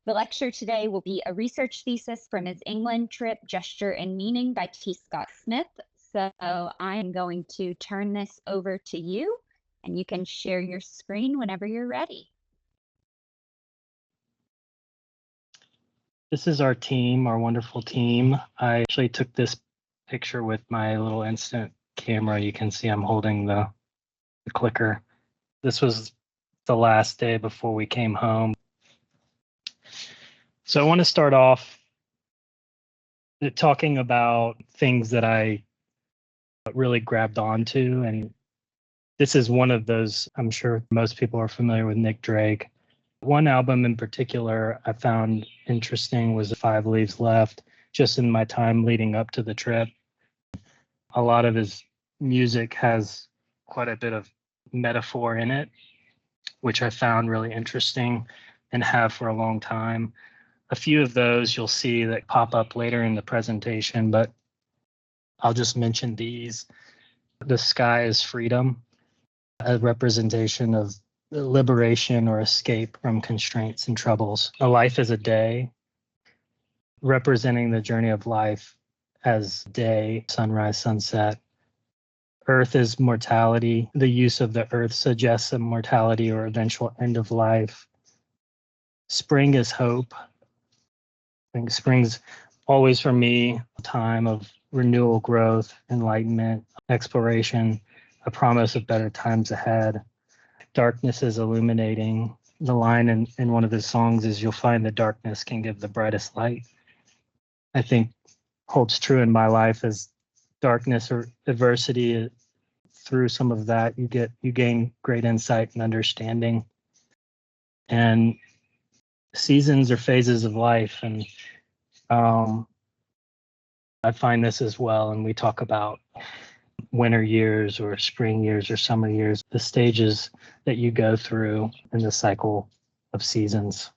The lecture today will be a research thesis from his England trip, Gesture and Meaning by T. Scott Smith. So I'm going to turn this over to you, and you can share your screen whenever you're ready. This is our team, our wonderful team. I actually took this picture with my little instant camera. You can see I'm holding the clicker. This was the last day before we came home. So I want to start off talking about things that I really grabbed onto. And this is one of those, I'm sure most people are familiar with Nick Drake. One album in particular I found interesting was 5 Leaves Left, just in my time leading up to the trip. A lot of his music has quite a bit of metaphor in it, which I found really interesting and have for a long time. A few of those you'll see that pop up later in the presentation, but I'll just mention these. The sky is freedom, a representation of liberation or escape from constraints and troubles. A life is a day, representing the journey of life as day, sunrise, sunset. Earth is mortality. The use of the earth suggests a mortality or eventual end of life. Spring is hope. I think spring's always for me a time of renewal, growth, enlightenment, exploration, a promise of better times ahead. Darkness is illuminating. The line in one of his songs is, "You'll find the darkness can give the brightest light." I think holds true in my life as darkness or adversity. Through some of that, you gain great insight and understanding. And seasons or phases of life, and I find this as well. And we talk about winter years or spring years or summer years, the stages that you go through in the cycle of seasons.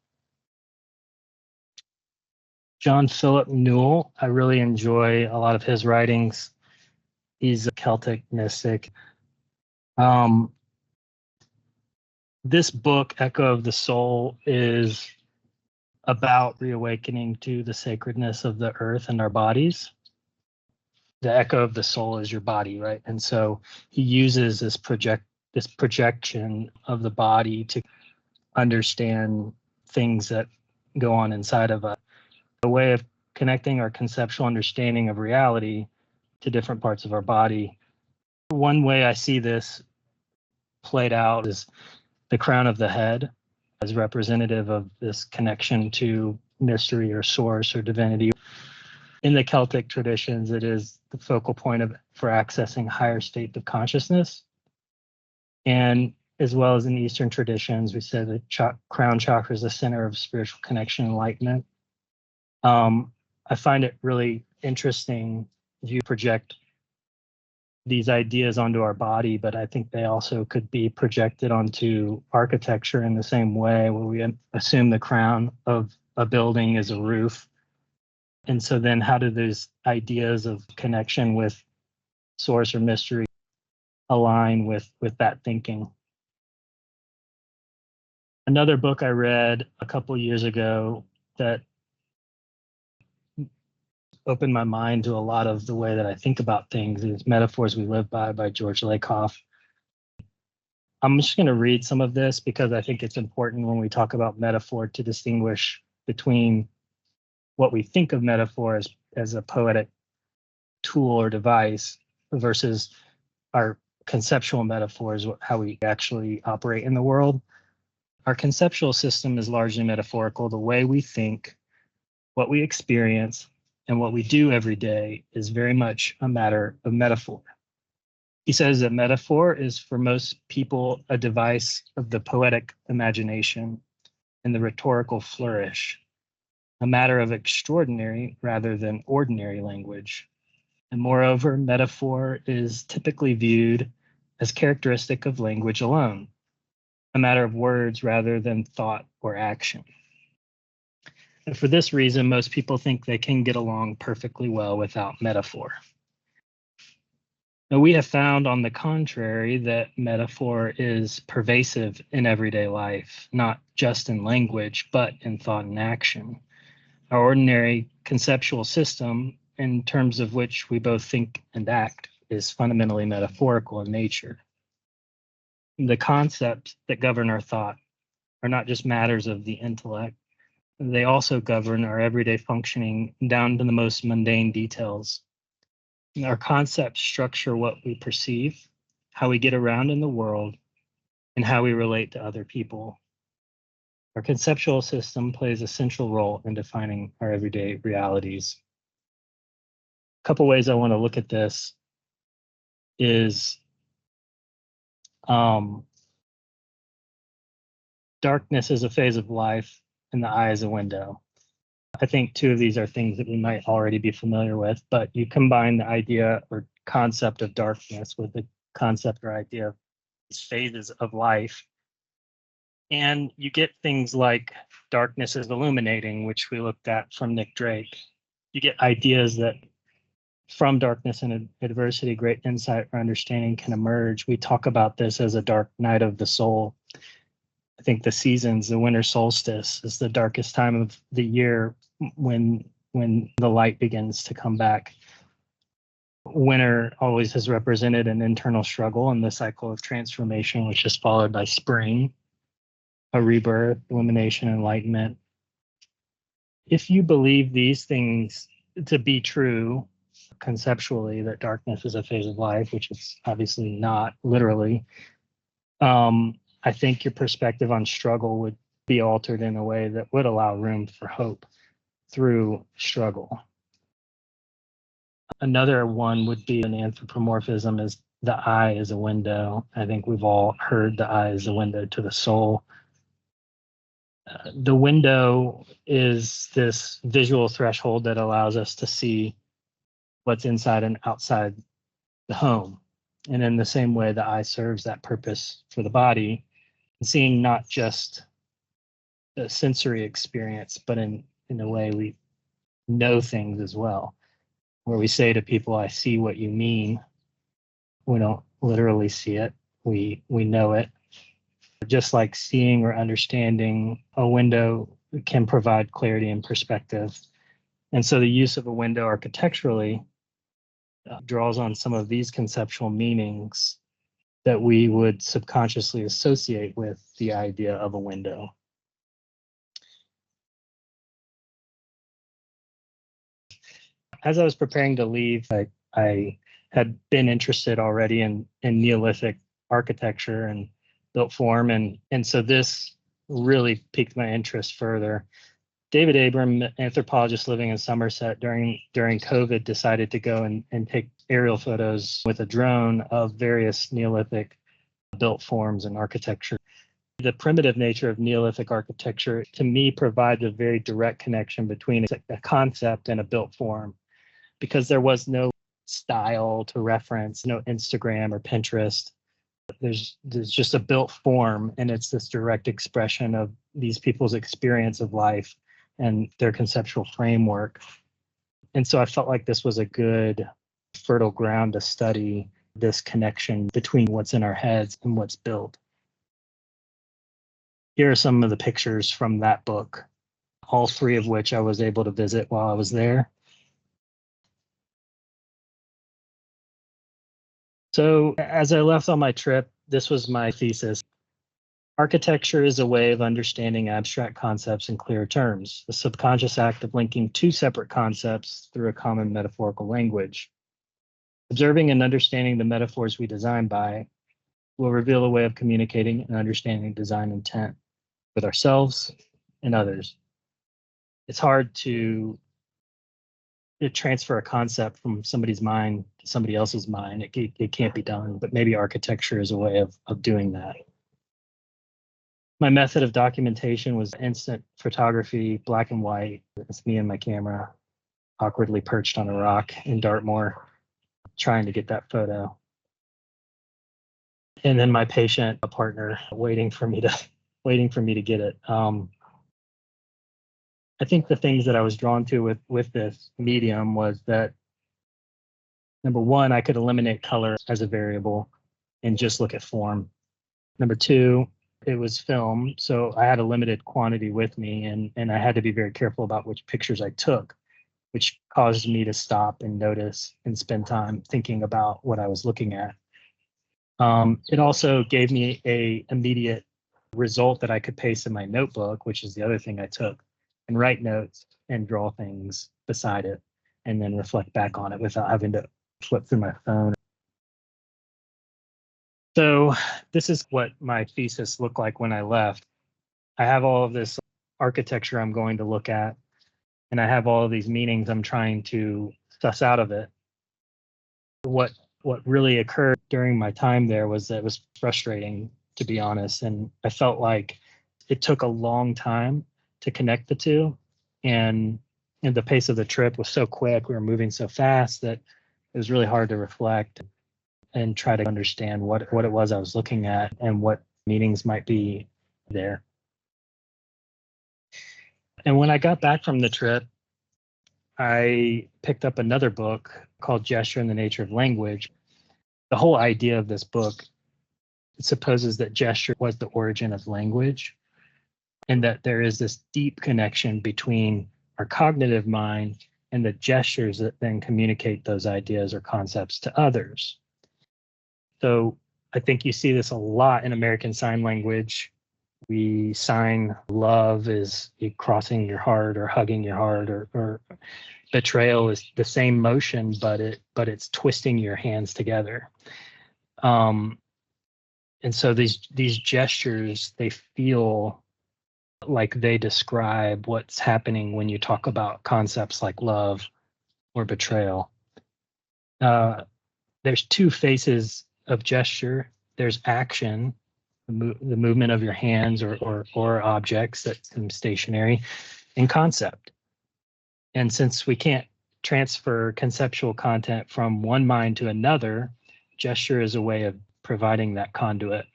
John Philip Newell, I really enjoy a lot of his writings. He's a Celtic mystic. This book, Echo of the Soul, is about reawakening to the sacredness of the earth and our bodies. The echo of the soul is your body, right? And so he uses this projection of the body to understand things that go on inside of us. A way of connecting our conceptual understanding of reality to different parts of our body. One way I see this played out is the crown of the head as representative of this connection to mystery or source or divinity. In the Celtic traditions, it is the focal point for accessing higher state of consciousness. And as well as in Eastern traditions, we say the crown chakra is the center of spiritual connection and enlightenment. I find it really interesting you project these ideas onto our body, but I think they also could be projected onto architecture in the same way, where we assume the crown of a building is a roof. And so then how do those ideas of connection with source or mystery align with that thinking? Another book I read a couple years ago that opened my mind to a lot of the way that I think about things is Metaphors We Live by George Lakoff. I'm just going to read some of this because I think it's important when we talk about metaphor to distinguish between what we think of metaphor as a poetic tool or device versus our conceptual metaphors, how we actually operate in the world. Our conceptual system is largely metaphorical. The way we think, what we experience, and what we do every day is very much a matter of metaphor. He says that metaphor is for most people a device of the poetic imagination and the rhetorical flourish, a matter of extraordinary rather than ordinary language. And moreover, metaphor is typically viewed as characteristic of language alone, a matter of words rather than thought or action. And for this reason, most people think they can get along perfectly well without metaphor. Now, we have found, on the contrary, that metaphor is pervasive in everyday life, not just in language, but in thought and action. Our ordinary conceptual system, in terms of which we both think and act, is fundamentally metaphorical in nature. The concepts that govern our thought are not just matters of the intellect, they also govern our everyday functioning down to the most mundane details. Our concepts structure what we perceive, how we get around in the world, and how we relate to other people. Our conceptual system plays a central role in defining our everyday realities. A couple ways I want to look at this is darkness is a phase of life and the eye is a window. I think two of these are things that we might already be familiar with, but you combine the idea or concept of darkness with the concept or idea of these phases of life, and you get things like darkness is illuminating, which we looked at from Nick Drake. You get ideas that from darkness and adversity, great insight or understanding can emerge. We talk about this as a dark night of the soul. I think the seasons, the winter solstice is the darkest time of the year when the light begins to come back. Winter always has represented an internal struggle in the cycle of transformation, which is followed by spring, a rebirth, illumination, enlightenment. If you believe these things to be true conceptually, that darkness is a phase of life, which it's obviously not literally, I think your perspective on struggle would be altered in a way that would allow room for hope through struggle. Another one would be an anthropomorphism is the eye is a window. I think we've all heard the eye is a window to the soul. The window is this visual threshold that allows us to see what's inside and outside the home. And in the same way, the eye serves that purpose for the body, seeing not just a sensory experience, but in a way we know things as well. Where we say to people, I see what you mean. We don't literally see it, we know it. Just like seeing or understanding, a window can provide clarity and perspective. And so the use of a window architecturally draws on some of these conceptual meanings that we would subconsciously associate with the idea of a window. As I was preparing to leave, I had been interested already in Neolithic architecture and built form, and so this really piqued my interest further. David Abram, anthropologist living in Somerset during COVID, decided to go and take aerial photos with a drone of various Neolithic built forms and architecture. The primitive nature of Neolithic architecture, to me, provides a very direct connection between a concept and a built form, because there was no style to reference, no Instagram or Pinterest. There's just a built form, and it's this direct expression of these people's experience of life and their conceptual framework. And so I felt like this was a good fertile ground to study this connection between what's in our heads and what's built. Here are some of the pictures from that book, all three of which I was able to visit while I was there. So as I left on my trip, this was my thesis. Architecture is a way of understanding abstract concepts in clear terms, the subconscious act of linking two separate concepts through a common metaphorical language. Observing and understanding the metaphors we design by will reveal a way of communicating and understanding design intent with ourselves and others. It's hard to transfer a concept from somebody's mind to somebody else's mind. It can't be done, but maybe architecture is a way of doing that. My method of documentation was instant photography, black and white. It's me and my camera awkwardly perched on a rock in Dartmoor, trying to get that photo. And then my patient, a partner, waiting for me to get it. I think the things that I was drawn to with this medium was that Number one, I could eliminate color as a variable and just look at form. Number two, it was film, so I had a limited quantity with me, and I had to be very careful about which pictures I took, which caused me to stop and notice and spend time thinking about what I was looking at. It also gave me a immediate result that I could paste in my notebook, which is the other thing I took, and write notes and draw things beside it, and then reflect back on it without having to flip through my phone. So this is what my thesis looked like when I left. I have all of this architecture I'm going to look at, and I have all of these meanings I'm trying to suss out of it. What really occurred during my time there was that it was frustrating, to be honest, and I felt like it took a long time to connect the two, and the pace of the trip was so quick, we were moving so fast that it was really hard to reflect and try to understand what it was I was looking at and what meanings might be there. And when I got back from the trip, I picked up another book called Gesture and the Nature of Language. The whole idea of this book supposes that gesture was the origin of language, and that there is this deep connection between our cognitive mind and the gestures that then communicate those ideas or concepts to others. So I think you see this a lot in American Sign Language. We sign love is crossing your heart or hugging your heart, or betrayal is the same motion, but it's twisting your hands together. And so these gestures, they feel like they describe what's happening when you talk about concepts like love or betrayal. There's two faces of gesture. There's action, the movement of your hands or objects that seem stationary, and concept. And since we can't transfer conceptual content from one mind to another, gesture is a way of providing that conduit.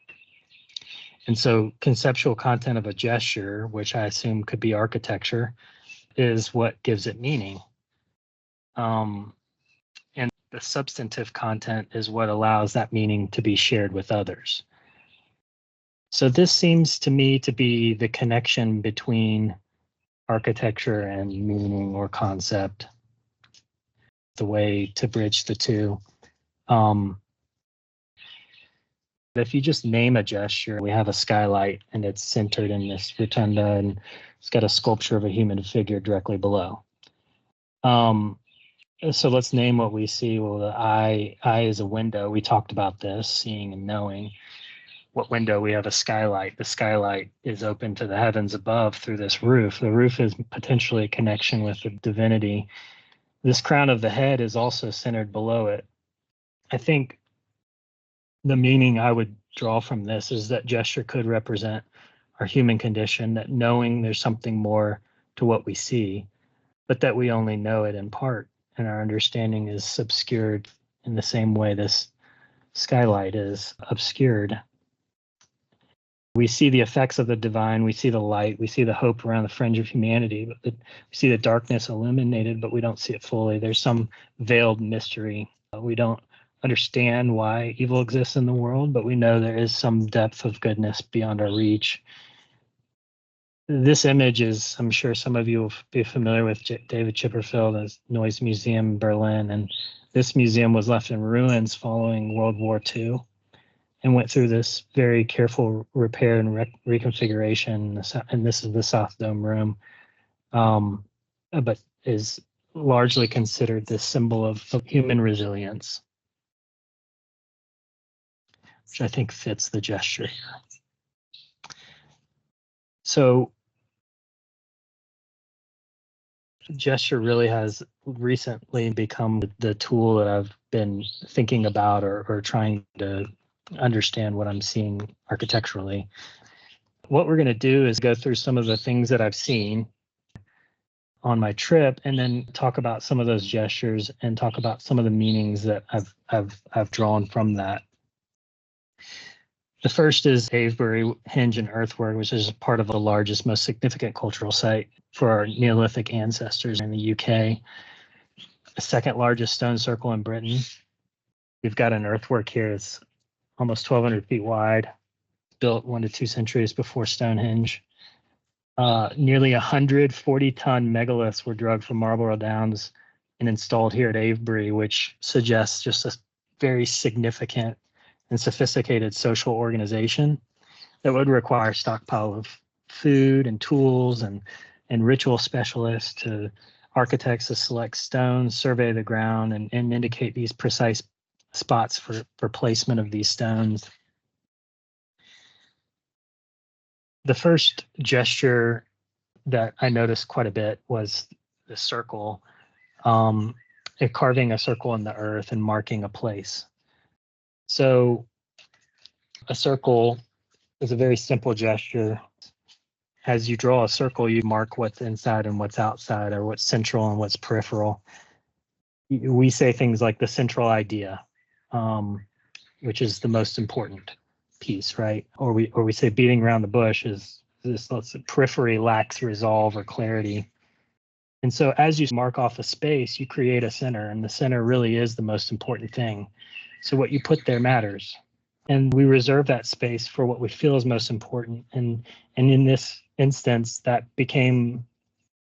And so conceptual content of a gesture, which I assume could be architecture, is what gives it meaning. And the substantive content is what allows that meaning to be shared with others. So this seems to me to be the connection between architecture and meaning or concept, the way to bridge the two. If you just name a gesture, we have a skylight and it's centered in this rotunda and it's got a sculpture of a human figure directly below. So let's name what we see. Well, the eye is a window. We talked about this, seeing and knowing. What window? We have a skylight. The skylight is open to the heavens above through this roof. The roof is potentially a connection with the divinity. This crown of the head is also centered below it. I think the meaning I would draw from this is that gesture could represent our human condition, that knowing there's something more to what we see, but that we only know it in part, and our understanding is obscured in the same way this skylight is obscured. We see the effects of the divine, we see the light, we see the hope around the fringe of humanity, but we see the darkness illuminated, but we don't see it fully. There's some veiled mystery. We don't understand why evil exists in the world, but we know there is some depth of goodness beyond our reach. This image is, I'm sure some of you will be familiar with David Chipperfield's Noise Museum in Berlin, and this museum was left in ruins following World War II and went through this very careful repair and reconfiguration, and this is the South Dome room, but is largely considered this symbol of human resilience, which I think fits the gesture here. So gesture really has recently become the tool that I've been thinking about or trying to understand what I'm seeing architecturally. What we're going to do is go through some of the things that I've seen on my trip, and then talk about some of those gestures and talk about some of the meanings that I've drawn from that. The first is Avebury Henge and Earthwork, which is part of the largest, most significant cultural site for our Neolithic ancestors in the UK. the second largest stone circle in Britain. We've got an earthwork here that's almost 1,200 feet wide, built 1 to 2 centuries before Stonehenge. Nearly 140-ton megaliths were dragged from Marlborough Downs and installed here at Avebury, which suggests just a very significant and sophisticated social organization that would require a stockpile of food and tools and ritual specialists to architects to select stones, survey the ground, and indicate these precise spots for placement of these stones. The first gesture that I noticed quite a bit was the circle, carving a circle in the earth and marking a place. So a circle is a very simple gesture. As you draw a circle, you mark what's inside and what's outside, or what's central and what's peripheral. We say things like the central idea, which is the most important piece, right? Or we say beating around the bush is this periphery lacks resolve or clarity. And so as you mark off a space, you create a center, and the center really is the most important thing. So what you put there matters. And we reserve that space for what we feel is most important. And in this instance, that became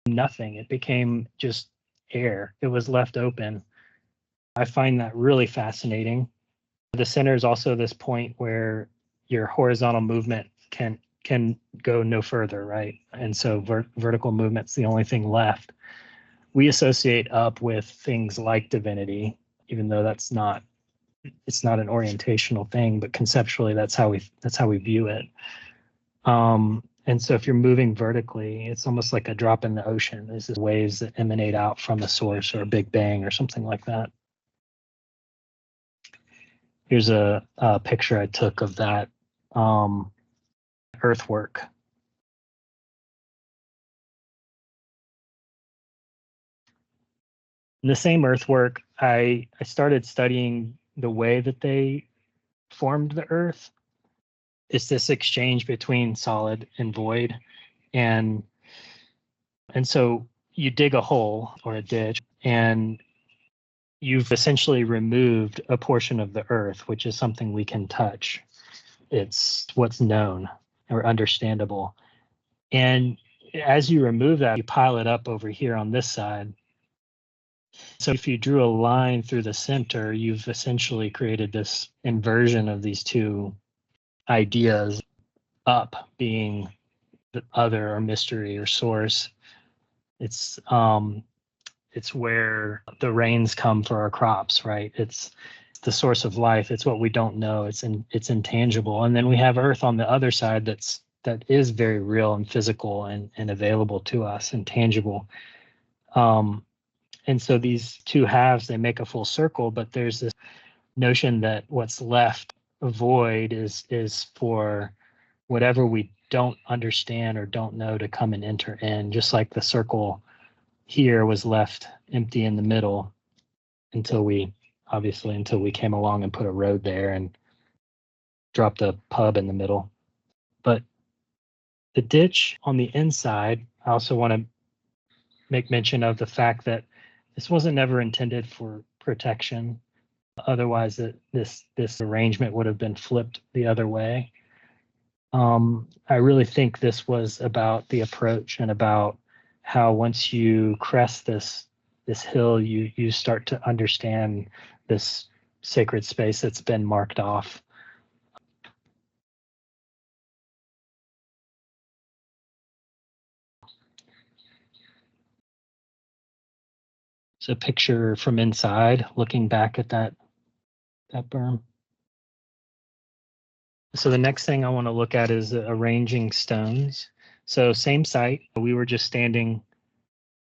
nothing. It became just air. It was left open. I find that really fascinating. The center is also this point where your horizontal movement can go no further, right? And so vertical movement's the only thing left. We associate up with things like divinity, even though it's not an orientational thing, but conceptually that's how we view it. And so if you're moving vertically, it's almost like a drop in the ocean. There's these waves that emanate out from a source or a big bang or something like that. Here's a picture I took of that earthwork. In the same earthwork, I started studying the way that they formed the earth. It's this exchange between solid and void. And so you dig a hole or a ditch, and you've essentially removed a portion of the earth, which is something we can touch. It's what's known or understandable. And as you remove that, you pile it up over here on this side. So if you drew a line through the center, you've essentially created this inversion of these two ideas, up being the other or mystery or source. It's where the rains come for our crops, right? It's the source of life. It's what we don't know. It's intangible. And then we have earth on the other side that is very real and physical and available to us and tangible. And so these two halves, they make a full circle, but there's this notion that what's left void is for whatever we don't understand or don't know to come and enter in, just like the circle here was left empty in the middle until we came along and put a road there and dropped a pub in the middle. But the ditch on the inside, I also want to make mention of the fact that this wasn't never intended for protection. Otherwise, this arrangement would have been flipped the other way. I really think this was about the approach and about how once you crest this hill, you start to understand this sacred space that's been marked off. So picture from inside, looking back at that berm. So the next thing I want to look at is arranging stones. So same site, we were just standing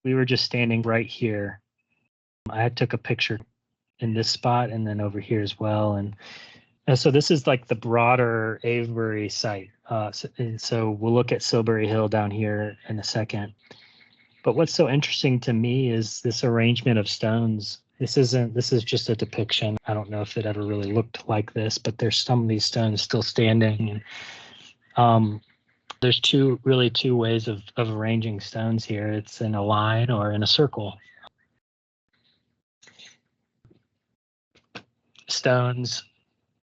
right here. I took a picture in this spot and then over here as well. And so this is like the broader Avebury site. So we'll look at Silbury Hill down here in a second. But what's so interesting to me is this arrangement of stones. This is just a depiction. I don't know if it ever really looked like this, but there's some of these stones still standing. And there's two ways of arranging stones here. It's in a line or in a circle. stones.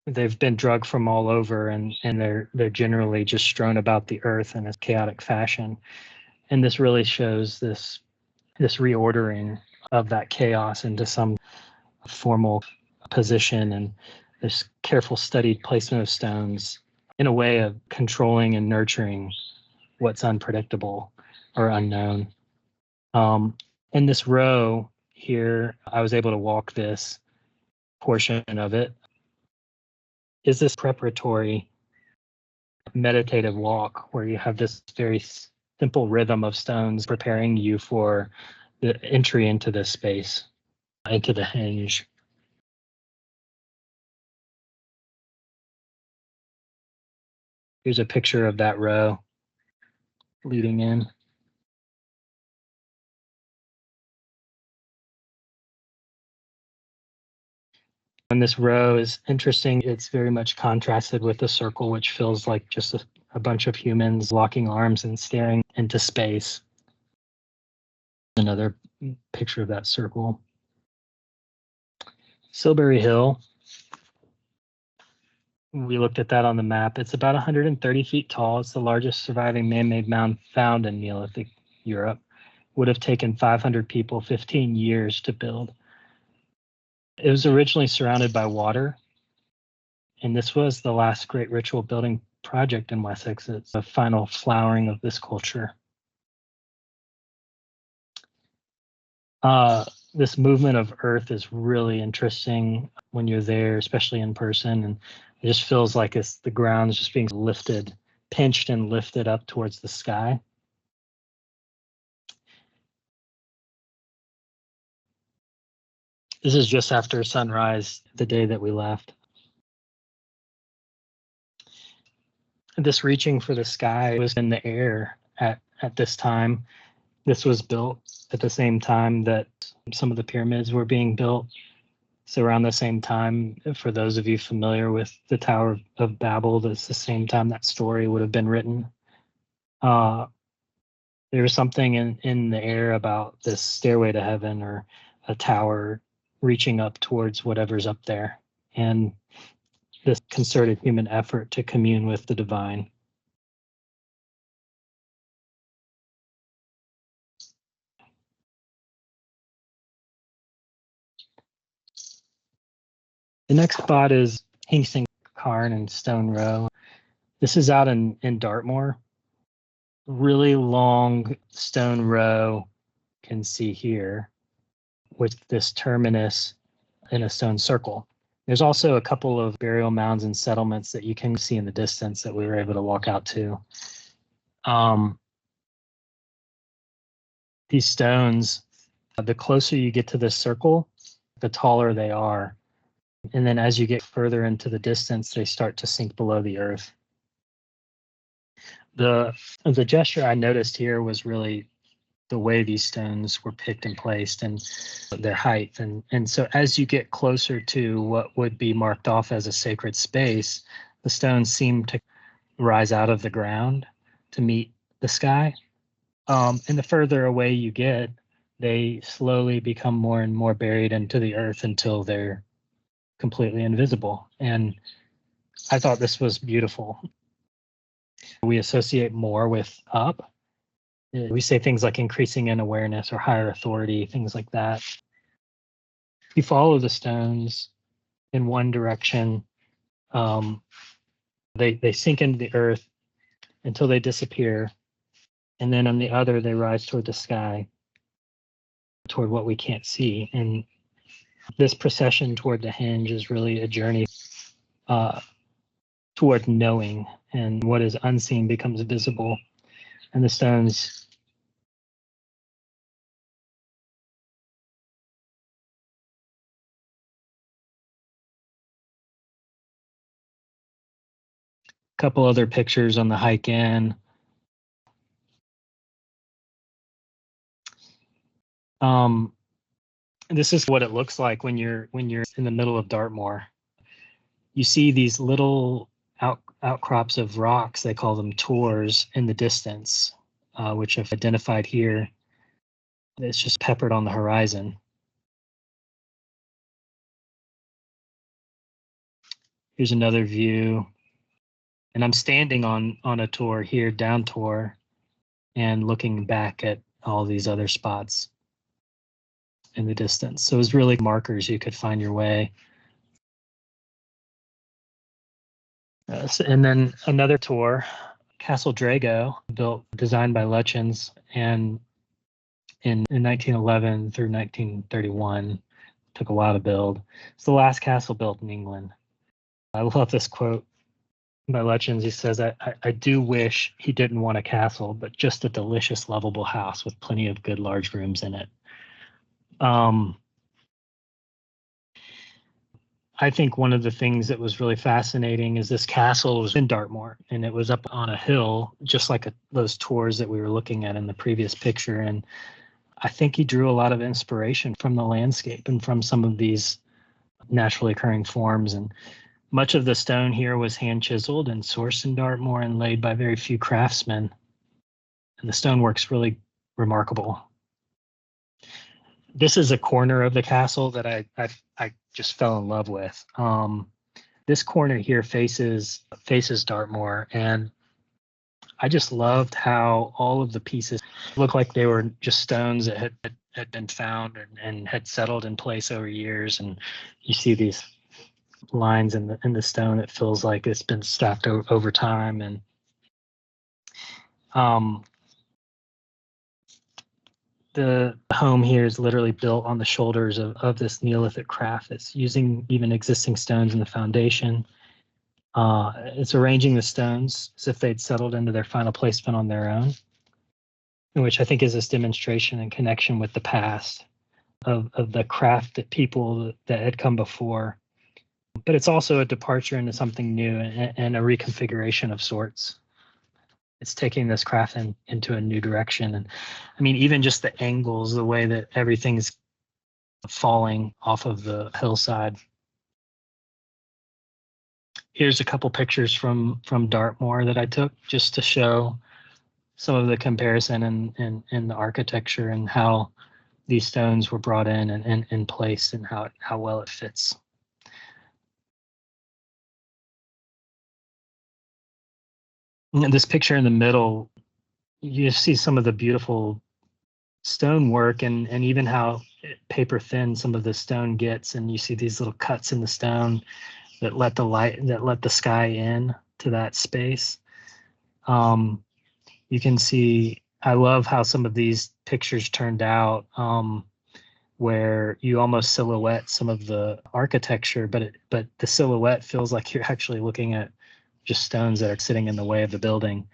They've been drugged from all over, and they're generally just strewn about the earth in a chaotic fashion. And this really shows this reordering of that chaos into some formal position, and this careful studied placement of stones in a way of controlling and nurturing what's unpredictable or unknown. In this row here, I was able to walk this portion of it. Is this preparatory meditative walk where you have this very simple rhythm of stones preparing you for the entry into this space, into the henge. Here's a picture of that row leading in. And this row is interesting. It's very much contrasted with the circle, which feels like just a bunch of humans locking arms and staring into space. Another picture of that circle. Silbury Hill. We looked at that on the map. It's about 130 feet tall. It's the largest surviving man-made mound found in Neolithic Europe. Would have taken 500 people 15 years to build. It was originally surrounded by water, and this was the last great ritual building project in Wessex. It's the final flowering of this culture. This movement of earth is really interesting when you're there, especially in person, and it just feels like it's the ground's just being lifted, pinched and lifted up towards the sky. This is just after sunrise, the day that we left. This reaching for the sky was in the air at this time. This was built at the same time that some of the pyramids were being built. So around the same time, for those of you familiar with the Tower of Babel, that's the same time that story would have been written. There was something in the air about this stairway to heaven, or a tower reaching up towards whatever's up there, and this concerted human effort to commune with the divine. The next spot is Hingsing Carn and Stone Row. This is out in Dartmoor. Really long stone row, you can see here, with this terminus in a stone circle. There's also a couple of burial mounds and settlements that you can see in the distance that we were able to walk out to. These stones, the closer you get to this circle, the taller they are. And then as you get further into the distance, they start to sink below the earth. The gesture I noticed here was really the way these stones were picked and placed and their height. And so as you get closer to what would be marked off as a sacred space, the stones seem to rise out of the ground to meet the sky. And the further away you get, they slowly become more and more buried into the earth until they're completely invisible. And I thought this was beautiful. We associate more with up. We say things like increasing in awareness or higher authority, things like that. You follow the stones in one direction. They sink into the earth until they disappear. And then on the other, they rise toward the sky, toward what we can't see. And this procession toward the henge is really a journey toward knowing, and what is unseen becomes visible. And the stones couple other pictures on the hike in. This is what it looks like when you're in the middle of Dartmoor. You see these little outcrops of rocks, they call them tors, in the distance, which I've identified here. It's just peppered on the horizon. Here's another view. And I'm standing on a tor here, down tor, and looking back at all these other spots in the distance. So it was really markers you could find your way. And then another tor, Castle Drago, designed by Lutyens, and in 1911 through 1931. Took a while to build. It's the last castle built in England. I love this quote by Lutyens. He says, I do wish he didn't want a castle, but just a delicious, lovable house with plenty of good large rooms in it. I think one of the things that was really fascinating is this castle was in Dartmoor, and it was up on a hill, just like those tours that we were looking at in the previous picture. And I think he drew a lot of inspiration from the landscape and from some of these naturally occurring forms. And much of the stone here was hand chiseled and sourced in Dartmoor and laid by very few craftsmen. And the stonework's really remarkable. This is a corner of the castle that I just fell in love with. This corner here faces Dartmoor, and I just loved how all of the pieces looked like they were just stones that had been found and had settled in place over years. And you see these lines in the stone. It feels like it's been stacked over time. And the home here is literally built on the shoulders of this Neolithic craft. It's using even existing stones in the foundation. It's arranging the stones as if they'd settled into their final placement on their own, which I think is this demonstration and connection with the past of the craft that people that had come before. But it's also a departure into something new and a reconfiguration of sorts. It's taking this craft into a new direction. And I mean, even just the angles, the way that everything's falling off of the hillside. Here's a couple pictures from Dartmoor that I took just to show some of the comparison in the architecture and how these stones were brought in and placed and how well it fits. And this picture in the middle, you see some of the beautiful stonework and even how paper thin some of the stone gets, and you see these little cuts in the stone that let the sky in to that space. You can see, I love how some of these pictures turned out, where you almost silhouette some of the architecture, but the silhouette feels like you're actually looking at just stones that are sitting in the way of the building,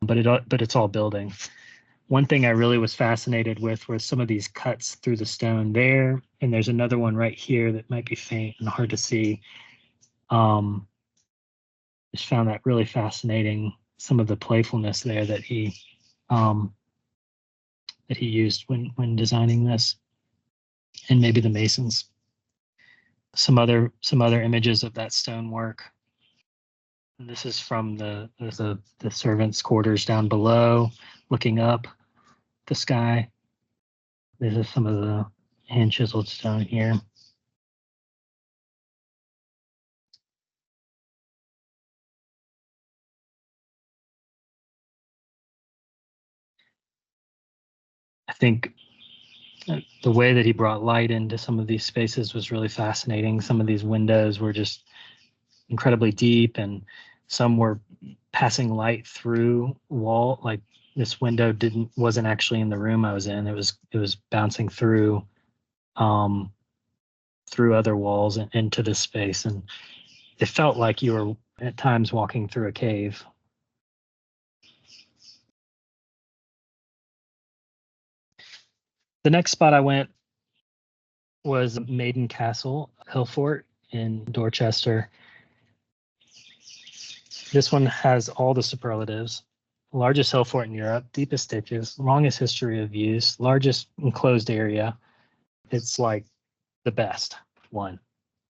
but it's all building. One thing I really was fascinated with were some of these cuts through the stone there, and there's another one right here that might be faint and hard to see. Just found that really fascinating, some of the playfulness there that he used when designing this, and maybe the masons. Some other images of that stonework. And this is from the servants' quarters down below, looking up the sky. This is some of the hand chiseled stone here. I think the way that he brought light into some of these spaces was really fascinating. Some of these windows were just incredibly deep, and some were passing light through wall. Like this window wasn't actually in the room I was in. It was bouncing through other walls and into this space, and it felt like you were at times walking through a cave. The next spot I went was Maiden Castle, Hillfort in Dorchester. This one has all the superlatives. Largest hill fort in Europe, deepest ditches, longest history of use, largest enclosed area. It's like the best one.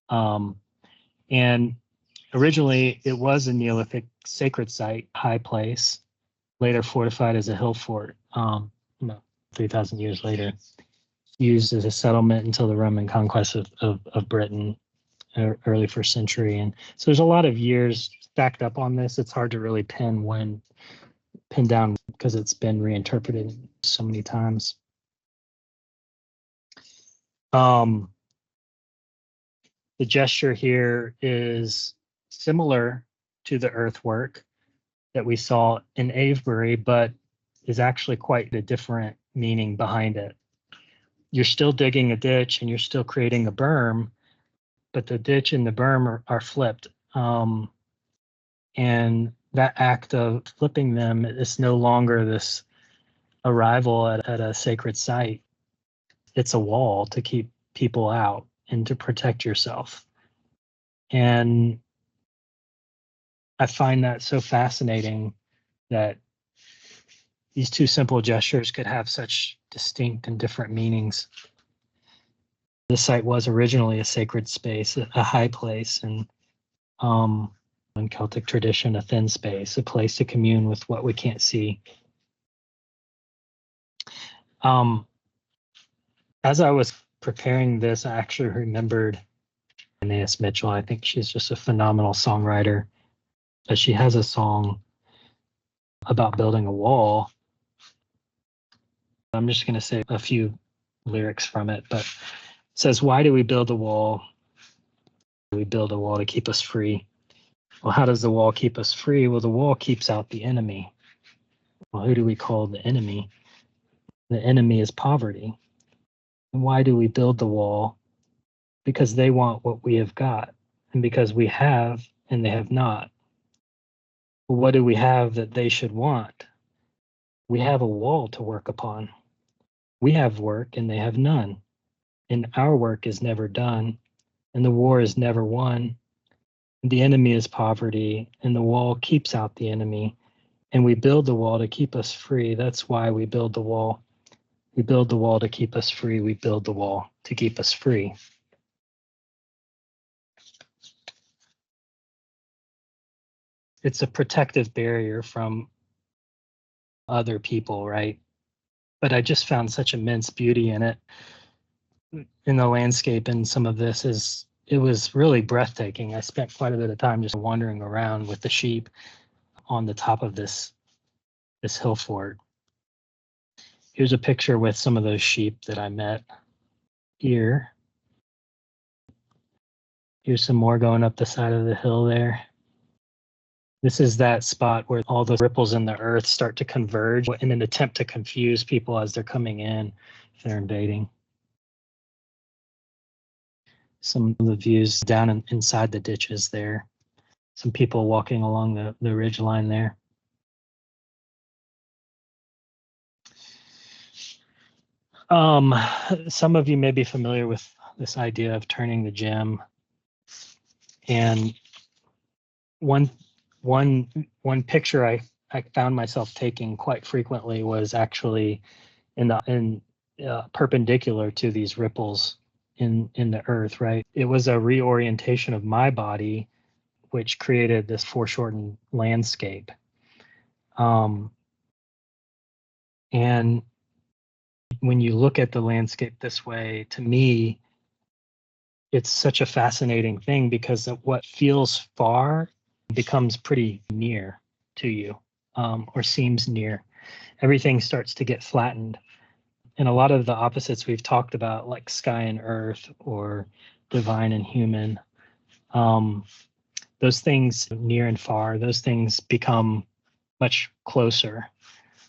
And originally it was a Neolithic sacred site, high place, later fortified as a hill fort, 3,000 years later, used as a settlement until the Roman conquest of Britain early first century. And so there's a lot of years stacked up on this. It's hard to really pin down because it's been reinterpreted so many times. The gesture here is similar to the earthwork that we saw in Avebury, but is actually quite a different meaning behind it. You're still digging a ditch and you're still creating a berm, but the ditch and the berm are flipped. And that act of flipping them is no longer this arrival at a sacred site. It's a wall to keep people out and to protect yourself. And I find that so fascinating that these two simple gestures could have such distinct and different meanings. This site was originally a sacred space, a high place, and in Celtic tradition, a thin space, a place to commune with what we can't see. As I was preparing this, I actually remembered Anais Mitchell. I think she's just a phenomenal songwriter. But she has a song about building a wall. I'm just going to say a few lyrics from it, but it says, "Why do we build a wall? We build a wall to keep us free. Well, how does the wall keep us free? Well, the wall keeps out the enemy. Well, who do we call the enemy? The enemy is poverty. And why do we build the wall? Because they want what we have got, and because we have and they have not. Well, what do we have that they should want? We have a wall to work upon. We have work and they have none. And our work is never done, and the war is never won. The enemy is poverty, and the wall keeps out the enemy. And we build the wall to keep us free. That's why we build the wall. We build the wall to keep us free. We build the wall to keep us free." It's a protective barrier from other people, right? But I just found such immense beauty in it, in the landscape, and some of this it was really breathtaking. I spent quite a bit of time just wandering around with the sheep on the top of this hill fort. Here's a picture with some of those sheep that I met here. Here's some more going up the side of the hill there. This is that spot where all the ripples in the earth start to converge in an attempt to confuse people as they're coming in, if they're invading. Some of the views down inside the ditches there. Some people walking along the ridge line there. Some of you may be familiar with this idea of turning the gem. And one picture I found myself taking quite frequently was actually perpendicular to these ripples in the earth, right? It was a reorientation of my body, which created this foreshortened landscape. And when you look at the landscape this way, to me, it's such a fascinating thing because what feels far becomes pretty near to you, or seems near. Everything starts to get flattened. And a lot of the opposites we've talked about, like sky and earth or divine and human, those things near and far, those things become much closer,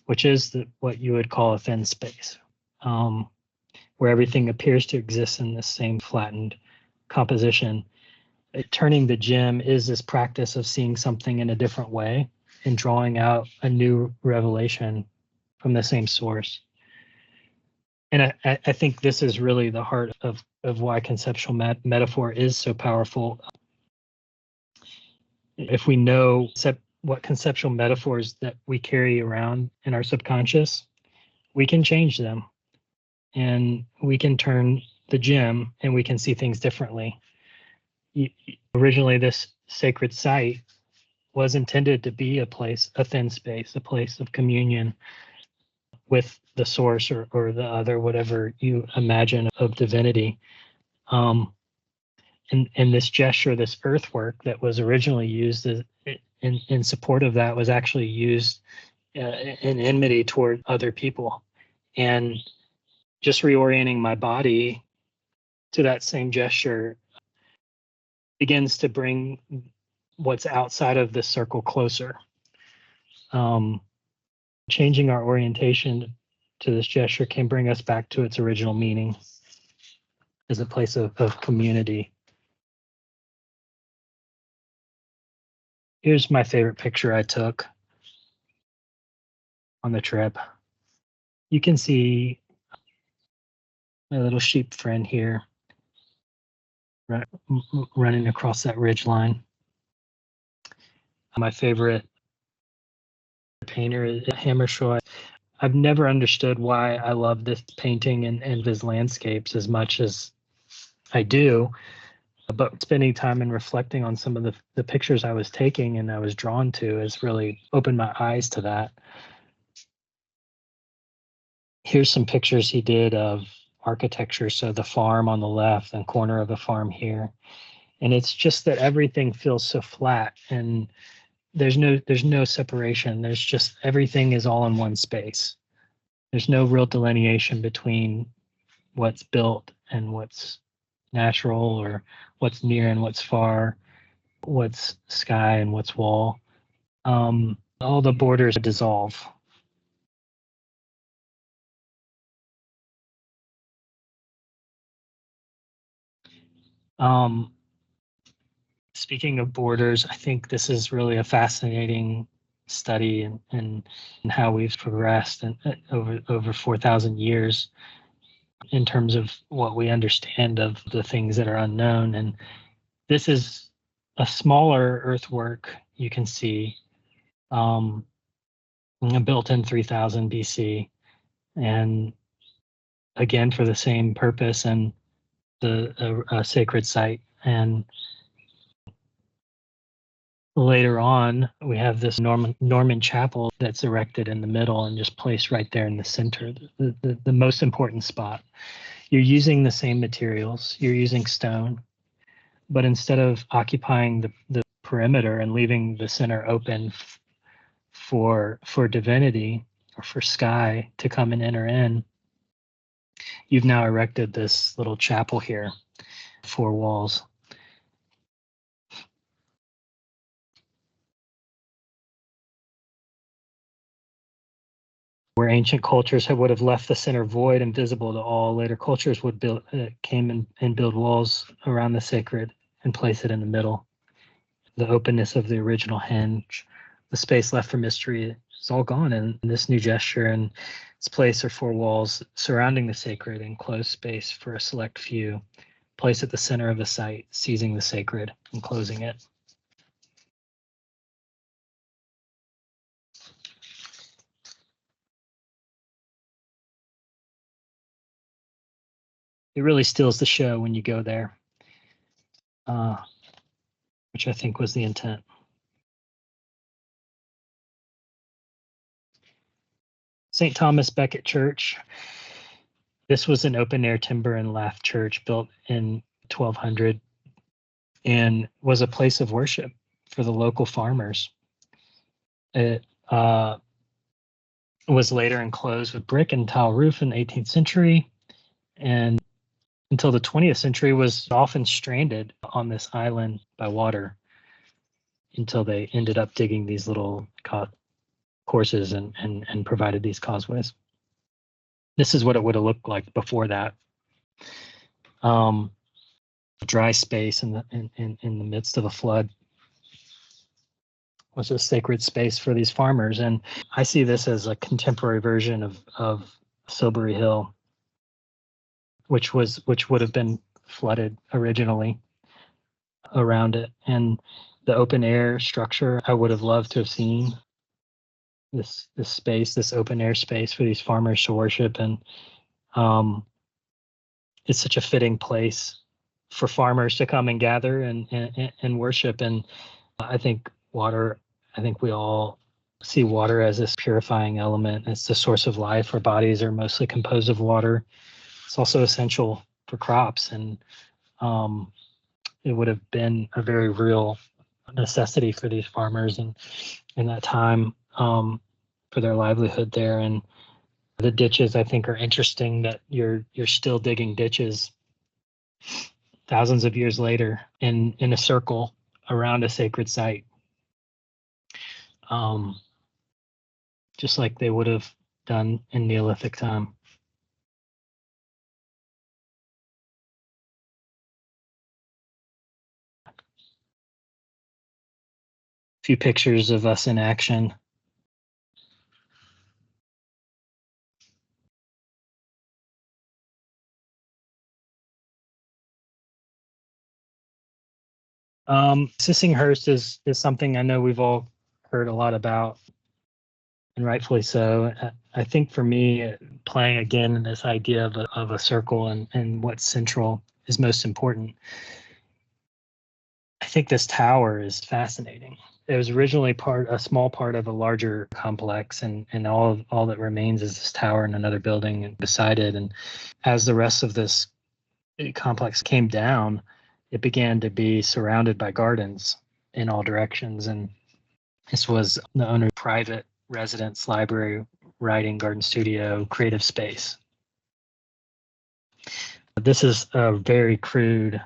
which is what you would call a thin space, where everything appears to exist in the same flattened composition. Turning the gem is this practice of seeing something in a different way and drawing out a new revelation from the same source. And I think this is really the heart of why conceptual metaphor is so powerful. If we know what conceptual metaphors that we carry around in our subconscious, we can change them, and we can turn the gem and we can see things differently. Originally, this sacred site was intended to be a thin space, a place of communion with the source or the other, whatever you imagine of divinity. And and this gesture, this earthwork that was originally used in support of that was actually used in enmity toward other people. And just reorienting my body to that same gesture begins to bring what's outside of this circle closer. Changing our orientation to this gesture can bring us back to its original meaning as a place of community. Here's my favorite picture I took on the trip. You can see my little sheep friend here running across that ridge line. My favorite painter is Hammershaw. I've never understood why I love this painting and his landscapes as much as I do, but spending time and reflecting on some of the pictures I was taking and I was drawn to has really opened my eyes to that. Here's some pictures he did of architecture. So the farm on the left and corner of the farm here. And it's just that everything feels so flat and there's no separation. There's just everything is all in one space. There's no real delineation between what's built and what's natural, or what's near and what's far, what's sky and what's wall. All the borders dissolve. Speaking of borders, I think this is really a fascinating study and how we've progressed over 4,000 years in terms of what we understand of the things that are unknown. And this is a smaller earthwork you can see, built in 3000 BC, and again for the same purpose and a sacred site. And later on, we have this Norman chapel that's erected in the middle and just placed right there in the center, the most important spot. You're using the same materials, you're using stone, but instead of occupying the perimeter and leaving the center open for divinity or for sky to come and enter in, you've now erected this little chapel here, 4 walls. Where ancient cultures would have left the center void and visible to all, later cultures would came and build walls around the sacred and place it in the middle. The openness of the original hinge, the space left for mystery, is all gone in this new gesture, and its place are 4 walls surrounding the sacred, enclosed space for a select few, placed at the center of the site, seizing the sacred and closing it. It really steals the show when you go there, which I think was the intent. St. Thomas Becket Church. This was an open-air timber and lath church built in 1200 and was a place of worship for the local farmers. It was later enclosed with brick and tile roof in the 18th century, and until the 20th century was often stranded on this island by water until they ended up digging these little courses and provided these causeways. This is what it would have looked like before that. Dry space in the midst of a flood was a sacred space for these farmers, and I see this as a contemporary version of Silbury Hill, which would have been flooded originally around it, and the open air structure. I would have loved to have seen this space, this open air space for these farmers to worship, and it's such a fitting place for farmers to come and gather and worship. And I think we all see water as this purifying element. It's the source of life. Our bodies are mostly composed of water. It's also essential for crops, and it would have been a very real necessity for these farmers and in that time for their livelihood there. And the ditches, I think, are interesting that you're still digging ditches thousands of years later in a circle around a sacred site, just like they would have done in Neolithic time. A few pictures of us in action. Sissinghurst is something I know we've all heard a lot about, and rightfully so. I think for me, playing again in this idea of a circle and what's central is most important. I think this tower is fascinating. It was originally a small part of a larger complex, and all that remains is this tower and another building beside it. And as the rest of this complex came down, it began to be surrounded by gardens in all directions. And this was the owner's private residence, library, writing, garden studio, creative space. This is a very crude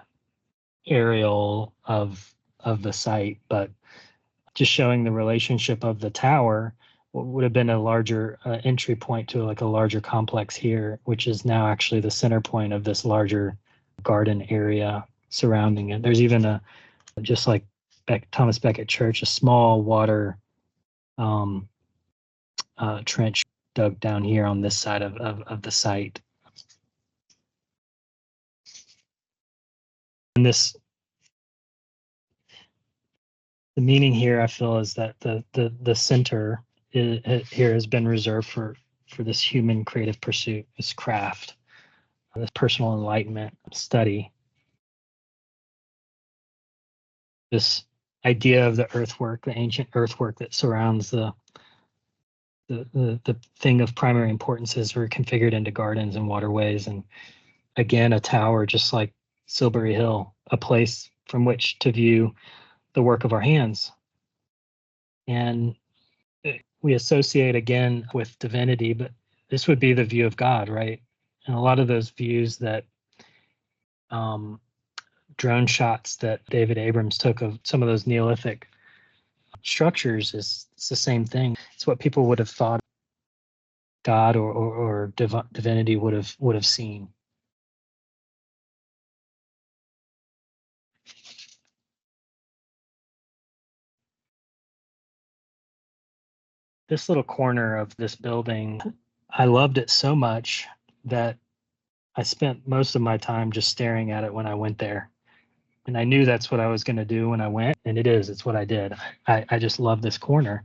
aerial of the site, but just showing the relationship of the tower, what would have been a larger entry point to like a larger complex here, which is now actually the center point of this larger garden area surrounding it. There's even just like Thomas Becket Church, a small water trench dug down here on this side of the site. And the meaning here, I feel, is that the center here has been reserved for this human creative pursuit, this craft, this personal enlightenment study. This idea of the earthwork, the ancient earthwork that surrounds the thing of primary importance is reconfigured into gardens and waterways. And again, a tower, just like Silbury Hill, a place from which to view the work of our hands. And we associate again with divinity, but this would be the view of God, right? And a lot of those views that drone shots that David Abrams took of some of those Neolithic structures it's the same thing. It's what people would have thought God or divinity would have seen. This little corner of this building, I loved it so much that I spent most of my time just staring at it when I went there. And I knew that's what I was going to do when I went, and it's what I did. I just love this corner.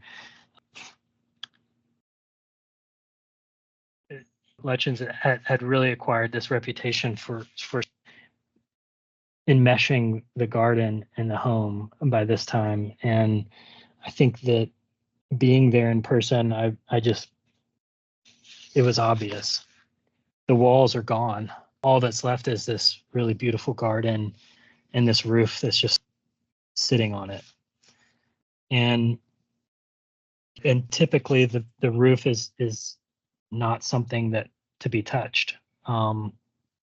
Legends had really acquired this reputation for enmeshing the garden and the home by this time. And I think that being there in person, it was obvious. The walls are gone. All that's left is this really beautiful garden and this roof that's just sitting on it. And typically the roof is not something that to be touched. If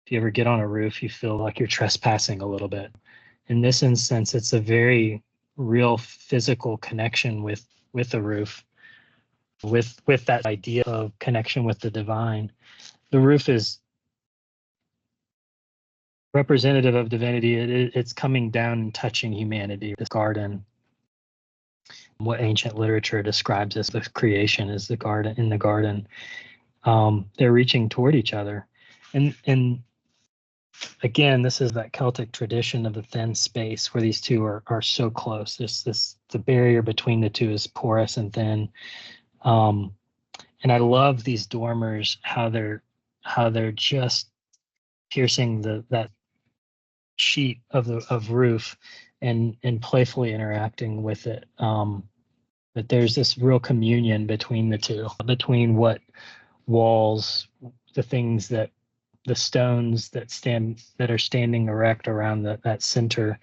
you ever get on a roof, you feel like you're trespassing a little bit. In this instance, it's a very real physical connection with the roof, with that idea of connection with the divine. The roof is representative of divinity. It's coming down and touching humanity. This garden, what ancient literature describes as the creation, is the garden. In the garden, they're reaching toward each other, and again, this is that Celtic tradition of the thin space where these two are so close. The barrier between the two is porous and thin. And I love these dormers, how they're just piercing that sheet of roof and playfully interacting with it. But there's this real communion between the two, between what walls, the things that the stones that are standing erect around that center.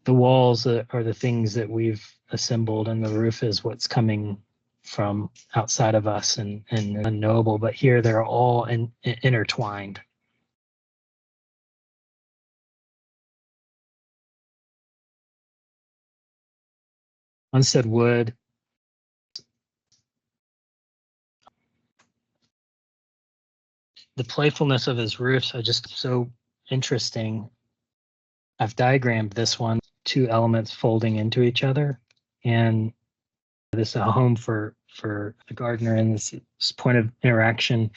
The walls are the things that we've assembled, and the roof is what's coming from outside of us and unknowable. But here they're all intertwined. Unsaid wood. The playfulness of his roofs are just so interesting. I've diagrammed this one, two elements folding into each other, and this is a home for the gardener, and this point of interaction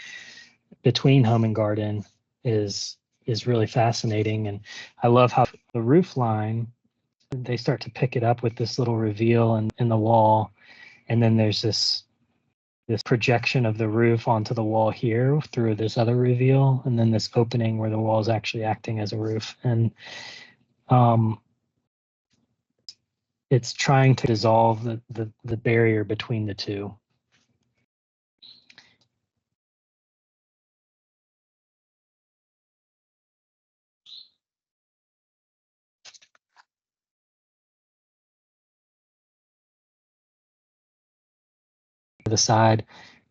between home and garden is really fascinating. And I love how the roof line, they start to pick it up with this little reveal in the wall, and then there's this projection of the roof onto the wall here through this other reveal, and then this opening where the wall is actually acting as a roof. And it's trying to dissolve the barrier between the two. The side,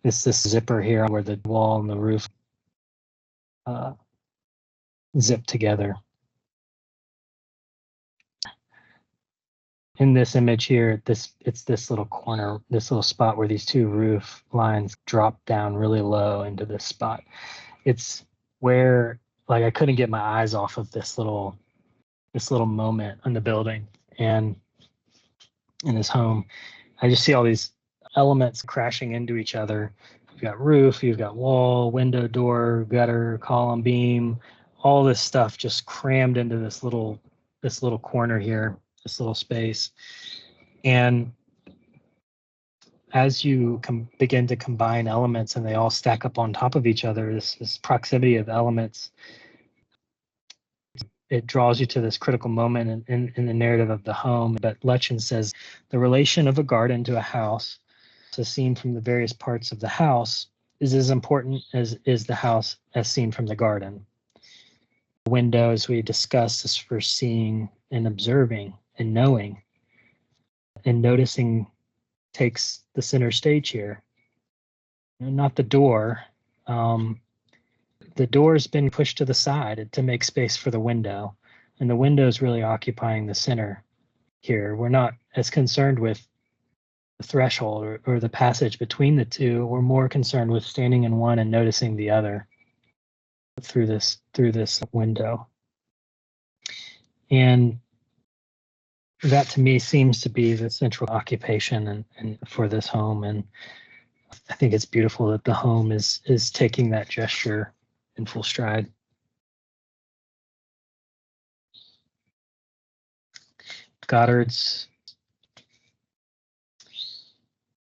it's this zipper here where the wall and the roof zip together. In this image here, it's this little corner, this little spot where these two roof lines drop down really low into this spot. It's where, like, I couldn't get my eyes off of this little moment in the building and in this home. I just see all these elements crashing into each other. You've got roof, you've got wall, window, door, gutter, column, beam, all this stuff just crammed into this little corner here, this little space. And as you begin to combine elements and they all stack up on top of each other, this proximity of elements, it draws you to this critical moment in the narrative of the home. But Lechen says, the relation of a garden to a house, as seen from the various parts of the house, is as important as is the house as seen from the garden. The window, as we discussed, is for seeing and observing and knowing. And noticing takes the center stage here. Not the door. The door's been pushed to the side to make space for the window, and the window is really occupying the center here. We're not as concerned with the threshold or the passage between the two. We're more concerned with standing in one and noticing the other through this window. And that to me seems to be the central occupation and for this home. And I think it's beautiful that the home is taking that gesture in full stride. Goddard's.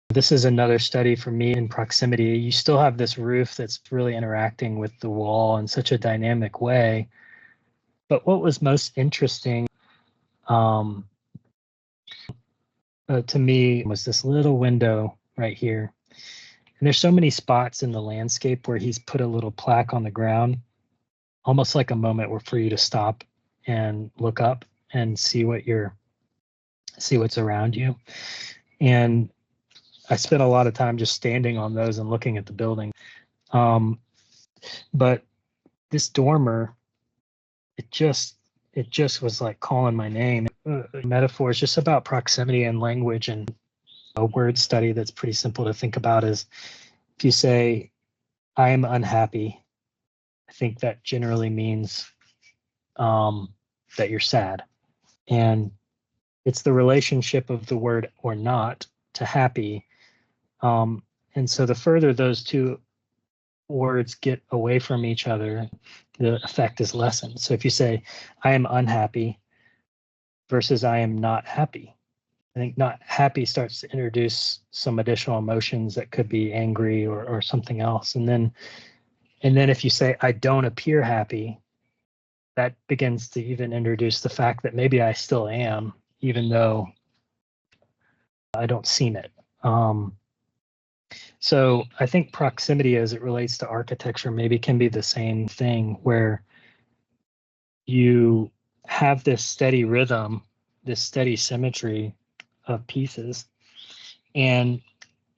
This is another study for me in proximity. You still have this roof that's really interacting with the wall in such a dynamic way. But what was most interesting to me was this little window right here. And there's so many spots in the landscape where he's put a little plaque on the ground, almost like a moment where for you to stop and look up and see what's around you. And I spent a lot of time just standing on those and looking at the building. But this dormer, it just was like calling my name. Metaphor is just about proximity and language, and a word study that's pretty simple to think about is if you say, I am unhappy, I think that generally means that you're sad. And it's the relationship of the word or not to happy. And so the further those two words get away from each other, the effect is lessened. So if you say, I am unhappy versus I am not happy, I think not happy starts to introduce some additional emotions that could be angry or something else. And then if you say, I don't appear happy, that begins to even introduce the fact that maybe I still am, even though I don't seem it. So I think proximity as it relates to architecture maybe can be the same thing, where you have this steady rhythm, this steady symmetry of pieces. And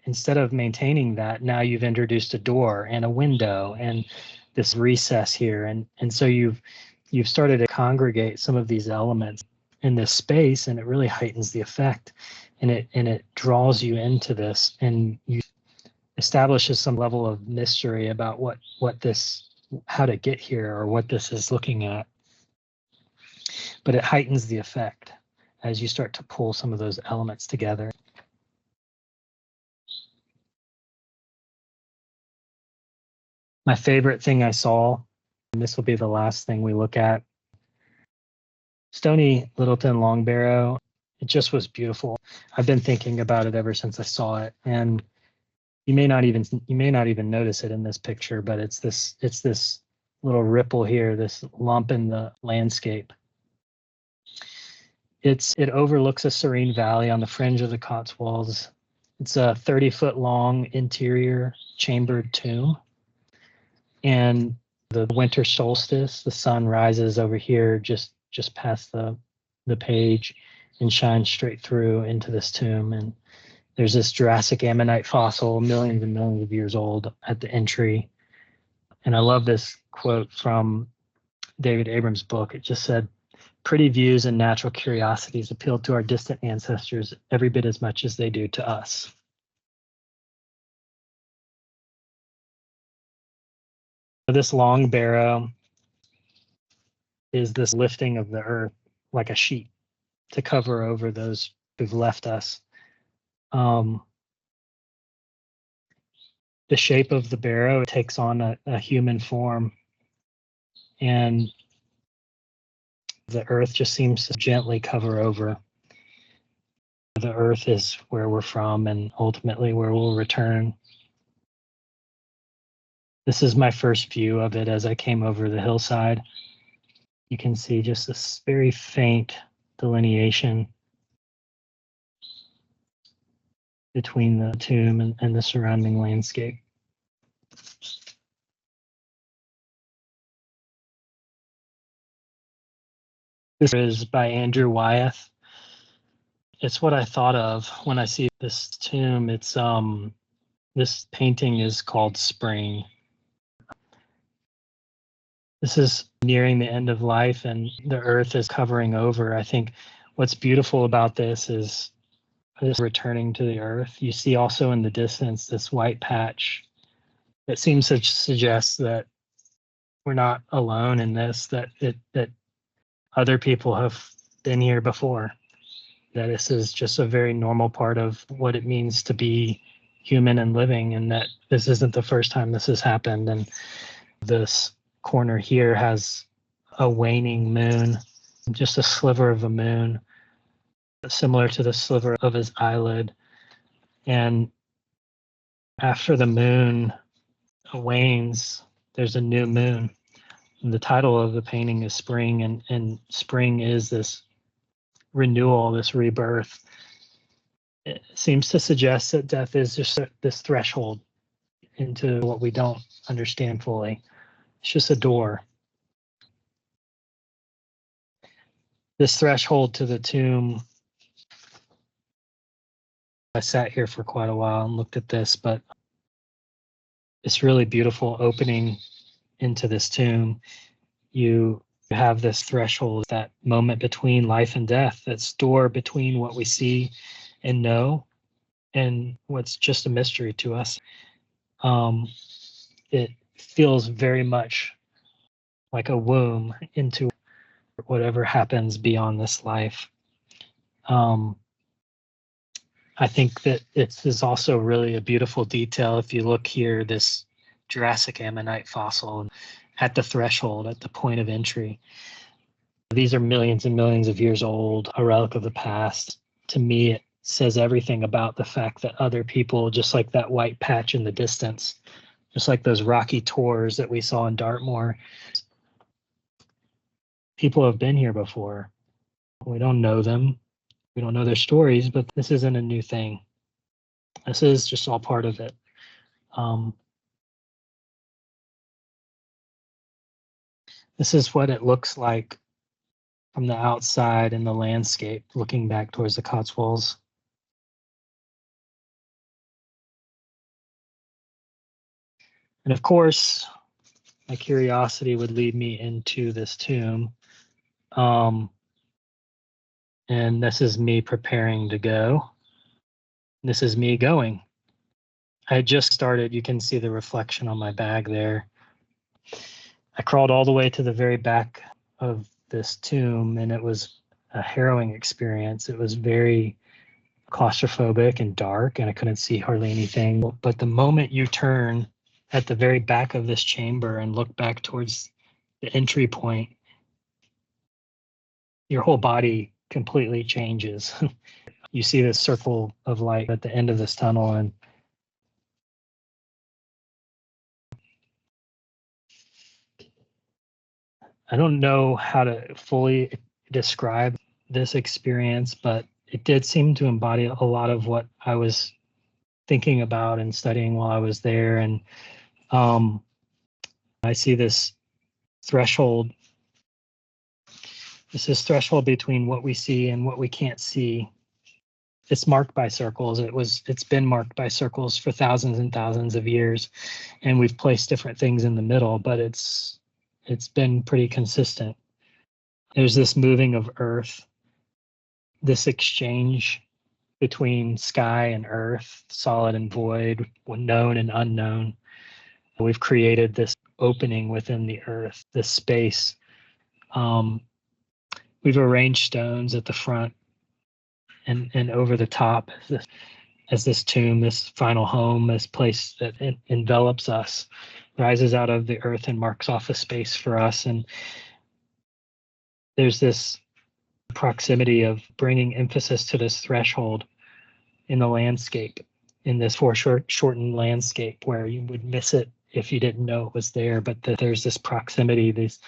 instead of maintaining that, now you've introduced a door and a window and this recess here. And so you've started to congregate some of these elements in this space, and it really heightens the effect, and it draws you into this, and you establishes some level of mystery about what this, how to get here, or what this is looking at. But it heightens the effect as you start to pull some of those elements together. My favorite thing I saw, and this will be the last thing we look at, Stony Littleton Long Barrow. It just was beautiful. I've been thinking about it ever since I saw it, and you may not even notice it in this picture, but it's this little ripple here, this lump in the landscape. It overlooks a serene valley on the fringe of the Cotswolds. It's a 30-foot long interior chambered tomb, and the winter solstice, the sun rises over here just past the page and shines straight through into this tomb. And there's this Jurassic ammonite fossil, millions and millions of years old, at the entry. And I love this quote from David Abrams' book. It just said, "Pretty views and natural curiosities appeal to our distant ancestors every bit as much as they do to us." This long barrow is this lifting of the earth like a sheet to cover over those who've left us. The shape of the barrow takes on a human form, and the earth just seems to gently cover over. The earth is where we're from and ultimately where we'll return. This is my first view of it as I came over the hillside. You can see just this very faint delineation between the tomb and the surrounding landscape. This is by Andrew Wyeth. It's what I thought of when I see this tomb. It's this painting is called Spring. This is nearing the end of life and the earth is covering over. I think what's beautiful about this is this returning to the earth. You see also in the distance this white patch. It seems to suggest that we're not alone in this, that other people have been here before, that this is just a very normal part of what it means to be human and living, and that this isn't the first time this has happened. And this corner here has a waning moon, just a sliver of a moon, similar to the sliver of his eyelid. And after the moon wanes, there's a new moon. And the title of the painting is Spring, and spring is this renewal, this rebirth. It seems to suggest that death is just this threshold into what we don't understand fully. It's just a door. This threshold to the tomb, I sat here for quite a while and looked at this, but it's really beautiful opening into this tomb. You have this threshold, that moment between life and death, that's door between what we see and know and what's just a mystery to us. It feels very much like a womb into whatever happens beyond this life. I think that this is also really a beautiful detail. If you look here, this Jurassic ammonite fossil at the threshold, at the point of entry. These are millions and millions of years old, a relic of the past. To me, it says everything about the fact that other people, just like that white patch in the distance, just like those rocky tors that we saw in Dartmoor, people have been here before. We don't know them. We don't know their stories, but this isn't a new thing. This is just all part of it. This is what it looks like from the outside in the landscape, looking back towards the Cotswolds. And of course, my curiosity would lead me into this tomb. And this is me preparing to go. This is me going. I had just started. You can see the reflection on my bag there. I crawled all the way to the very back of this tomb, and it was a harrowing experience. It was very claustrophobic and dark, and I couldn't see hardly anything. But the moment you turn at the very back of this chamber and look back towards the entry point, your whole body completely changes. You see this circle of light at the end of this tunnel, and I don't know how to fully describe this experience, but it did seem to embody a lot of what I was thinking about and studying while I was there. And I see this threshold. This threshold between what we see and what we can't see. It's marked by circles. It's been marked by circles for thousands and thousands of years, and we've placed different things in the middle, but it's been pretty consistent. There's this moving of earth, this exchange between sky and earth, solid and void, known and unknown. We've created this opening within the earth, this space. We've arranged stones at the front and over the top as this tomb, this final home, this place that envelops us, rises out of the earth and marks off a space for us. And there's this proximity of bringing emphasis to this threshold in the landscape, in this foreshortened landscape where you would miss it if you didn't know it was there. But there's this proximity, this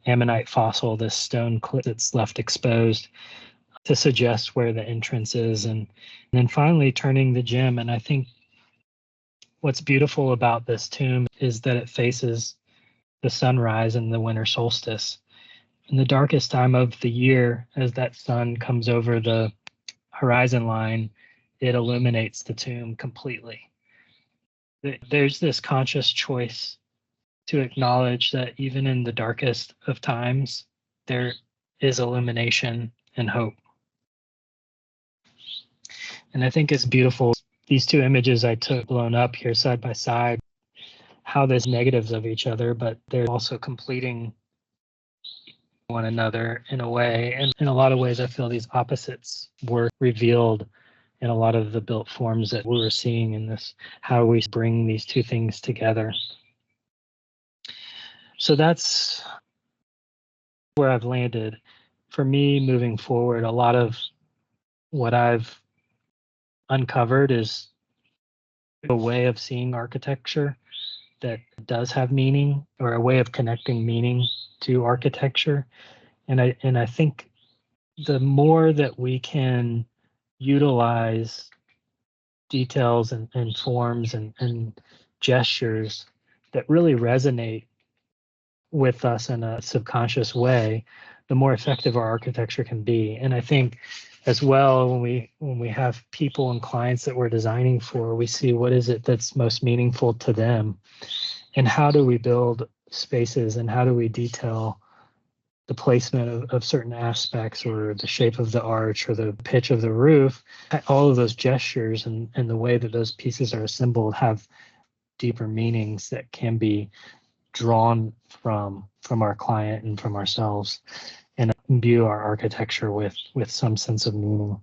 ammonite fossil, this stone cliff that's left exposed to suggest where the entrance is. And then finally turning the gem. And I think what's beautiful about this tomb is that it faces the sunrise and the winter solstice. In the darkest time of the year, as that sun comes over the horizon line, it illuminates the tomb completely. There's this conscious choice to acknowledge that even in the darkest of times, there is illumination and hope. And I think it's beautiful. These two images I took blown up here side by side, how there's negatives of each other, but they're also completing one another in a way. And in a lot of ways, I feel these opposites were revealed in a lot of the built forms that we were seeing in this, how we bring these two things together. So that's where I've landed. For me, moving forward, a lot of what I've uncovered is a way of seeing architecture that does have meaning, or a way of connecting meaning to architecture. And I think the more that we can utilize details and forms and gestures that really resonate with us in a subconscious way, the more effective our architecture can be. And I think as well, when we have people and clients that we're designing for, we see what is it that's most meaningful to them, and how do we build spaces, and how do we detail the placement of certain aspects, or the shape of the arch, or the pitch of the roof. All of those gestures and the way that those pieces are assembled have deeper meanings that can be drawn from our client and from ourselves, and imbue our architecture with some sense of meaning.